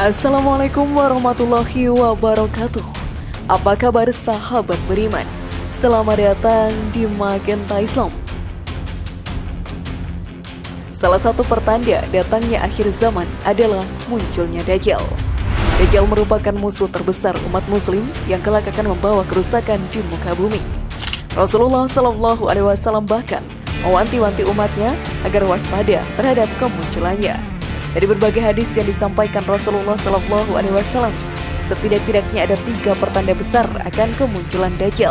Assalamualaikum warahmatullahi wabarakatuh. Apa kabar sahabat beriman? Selamat datang di Magenta Islam. Salah satu pertanda datangnya akhir zaman adalah munculnya Dajjal. Dajjal merupakan musuh terbesar umat muslim yang kelak akan membawa kerusakan di muka bumi. Rasulullah SAW bahkan mewanti-wanti umatnya agar waspada terhadap kemunculannya. Dari berbagai hadis yang disampaikan Rasulullah SAW, setidak-tidaknya ada 3 pertanda besar akan kemunculan Dajjal.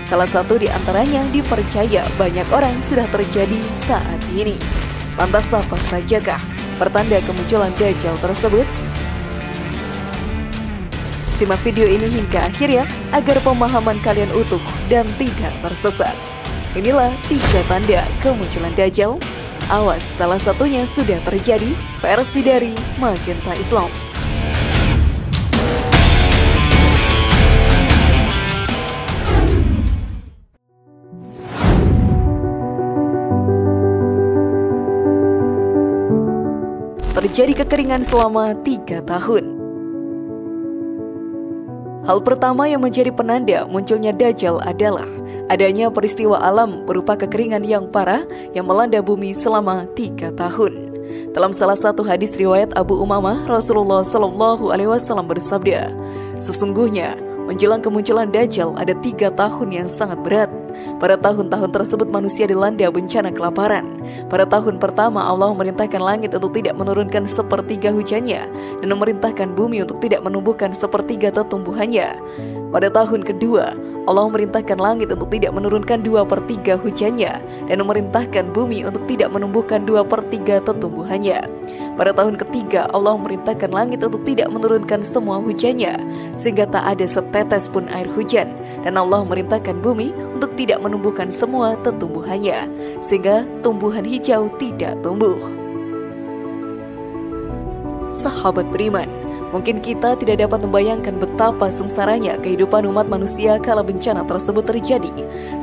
Salah satu di antaranya dipercaya banyak orang sudah terjadi saat ini. Lantas apa sajakah pertanda kemunculan Dajjal tersebut? Simak video ini hingga akhir ya, agar pemahaman kalian utuh dan tidak tersesat. Inilah 3 tanda kemunculan Dajjal. Awas, salah satunya sudah terjadi, versi dari Magenta Islam. Terjadi kekeringan selama 3 tahun. Hal pertama yang menjadi penanda munculnya Dajjal adalah adanya peristiwa alam berupa kekeringan yang parah yang melanda bumi selama 3 tahun. Dalam salah satu hadis riwayat Abu Umamah, Rasulullah SAW bersabda, "Sesungguhnya menjelang kemunculan Dajjal ada 3 tahun yang sangat berat. Pada tahun-tahun tersebut manusia dilanda bencana kelaparan. Pada tahun pertama Allah memerintahkan langit untuk tidak menurunkan 1/3 hujannya dan memerintahkan bumi untuk tidak menumbuhkan 1/3 tumbuhannya. Pada tahun kedua Allah memerintahkan langit untuk tidak menurunkan 2/3 hujannya dan memerintahkan bumi untuk tidak menumbuhkan 2/3 tumbuhannya. Pada tahun ketiga Allah memerintahkan langit untuk tidak menurunkan semua hujannya sehingga tak ada setetes pun air hujan, dan Allah memerintahkan bumi untuk tidak menumbuhkan semua tumbuhannya sehingga tumbuhan hijau tidak tumbuh." Sahabat beriman, mungkin kita tidak dapat membayangkan betapa sengsaranya kehidupan umat manusia kala bencana tersebut terjadi.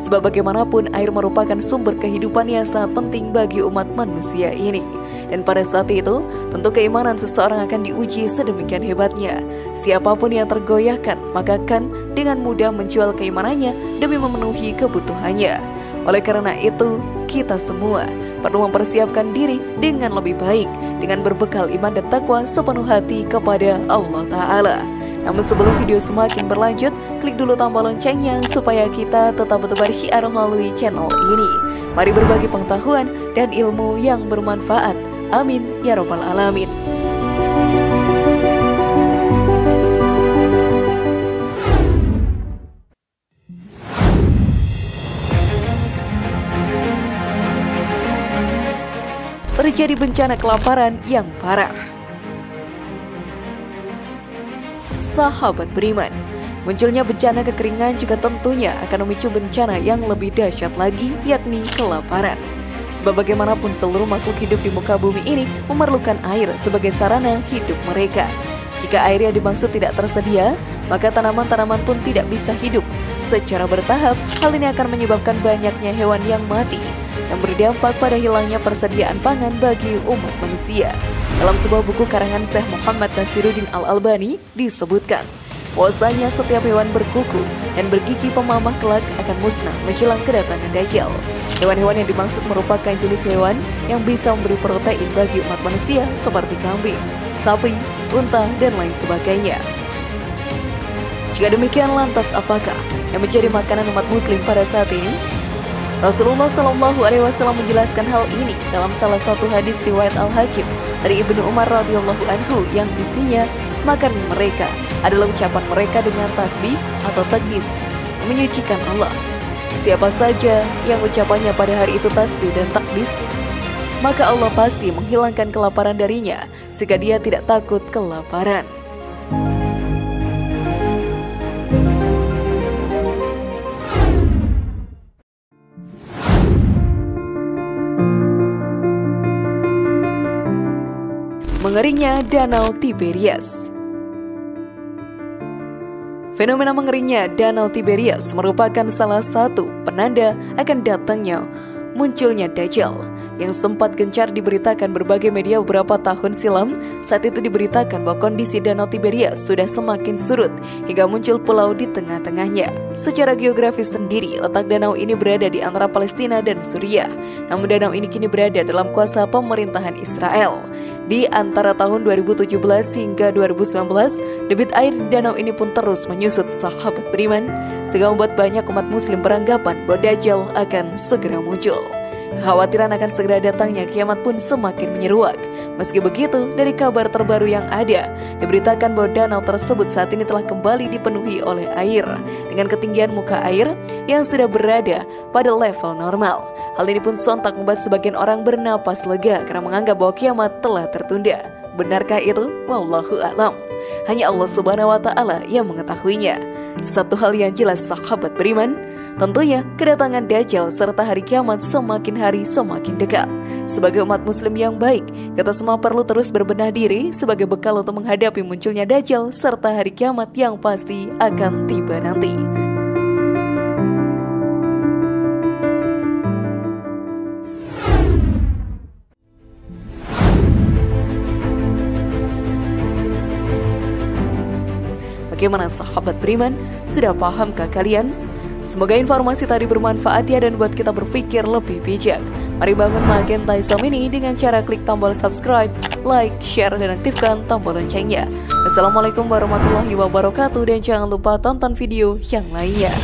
Sebab bagaimanapun air merupakan sumber kehidupan yang sangat penting bagi umat manusia ini. Dan pada saat itu, tentu keimanan seseorang akan diuji sedemikian hebatnya. Siapapun yang tergoyahkan, maka akan dengan mudah menjual keimanannya demi memenuhi kebutuhannya. Oleh karena itu, kita semua perlu mempersiapkan diri dengan lebih baik, dengan berbekal iman dan takwa sepenuh hati kepada Allah Ta'ala. Namun sebelum video semakin berlanjut, klik dulu tombol loncengnya supaya kita tetap bertebar syiar melalui channel ini. Mari berbagi pengetahuan dan ilmu yang bermanfaat. Amin ya Rabbal Alamin. Terjadi bencana kelaparan yang parah. Sahabat beriman, munculnya bencana kekeringan juga tentunya akan memicu bencana yang lebih dahsyat lagi, yakni kelaparan. Sebab bagaimanapun seluruh makhluk hidup di muka bumi ini memerlukan air sebagai sarana hidup mereka. Jika air yang dimaksud tidak tersedia, maka tanaman-tanaman pun tidak bisa hidup. Secara bertahap, hal ini akan menyebabkan banyaknya hewan yang mati, yang berdampak pada hilangnya persediaan pangan bagi umat manusia. Dalam sebuah buku karangan Syekh Muhammad Nasiruddin Al-Albani disebutkan bahwasanya setiap hewan berkuku dan bergigi pemamah kelak akan musnah menjelang kedatangan Dajjal. Hewan-hewan yang dimaksud merupakan jenis hewan yang bisa memberi protein bagi umat manusia seperti kambing, sapi, unta, dan lain sebagainya. Jika demikian, lantas apakah yang menjadi makanan umat muslim pada saat ini? Rasulullah SAW menjelaskan hal ini dalam salah satu hadis riwayat Al-Hakim dari Ibnu Umar radhiyallahu anhu yang isinya makanan mereka adalah ucapan mereka dengan tasbih atau takbis menyucikan Allah. Siapa saja yang ucapannya pada hari itu tasbih dan takbis, maka Allah pasti menghilangkan kelaparan darinya sehingga dia tidak takut kelaparan. Mengeringnya Danau Tiberias. Fenomena mengeringnya Danau Tiberias merupakan salah satu penanda akan datangnya munculnya Dajjal yang sempat gencar diberitakan berbagai media beberapa tahun silam. Saat itu diberitakan bahwa kondisi Danau Tiberias sudah semakin surut hingga muncul pulau di tengah-tengahnya. Secara geografis sendiri, letak danau ini berada di antara Palestina dan Suriah. Namun danau ini kini berada dalam kuasa pemerintahan Israel. Di antara tahun 2017 hingga 2019, debit air di danau ini pun terus menyusut sahabat beriman, sehingga membuat banyak umat muslim beranggapan bahwa Dajjal akan segera muncul. Kekhawatiran akan segera datangnya kiamat pun semakin menyeruak. Meski begitu, dari kabar terbaru yang ada, diberitakan bahwa danau tersebut saat ini telah kembali dipenuhi oleh air dengan ketinggian muka air yang sudah berada pada level normal. Hal ini pun sontak membuat sebagian orang bernapas lega karena menganggap bahwa kiamat telah tertunda. Benarkah itu? Wallahu a'lam. Hanya Allah Subhanahu wa Ta'ala yang mengetahuinya. Satu hal yang jelas sahabat beriman, tentunya kedatangan Dajjal serta hari kiamat semakin hari semakin dekat. Sebagai umat muslim yang baik, kita semua perlu terus berbenah diri sebagai bekal untuk menghadapi munculnya Dajjal serta hari kiamat yang pasti akan tiba nanti. Bagaimana sahabat beriman? Sudah pahamkah kalian? Semoga informasi tadi bermanfaat ya dan buat kita berpikir lebih bijak. Mari bangun Magenta Islam ini dengan cara klik tombol subscribe, like, share, dan aktifkan tombol loncengnya. Assalamualaikum warahmatullahi wabarakatuh dan jangan lupa tonton video yang lainnya.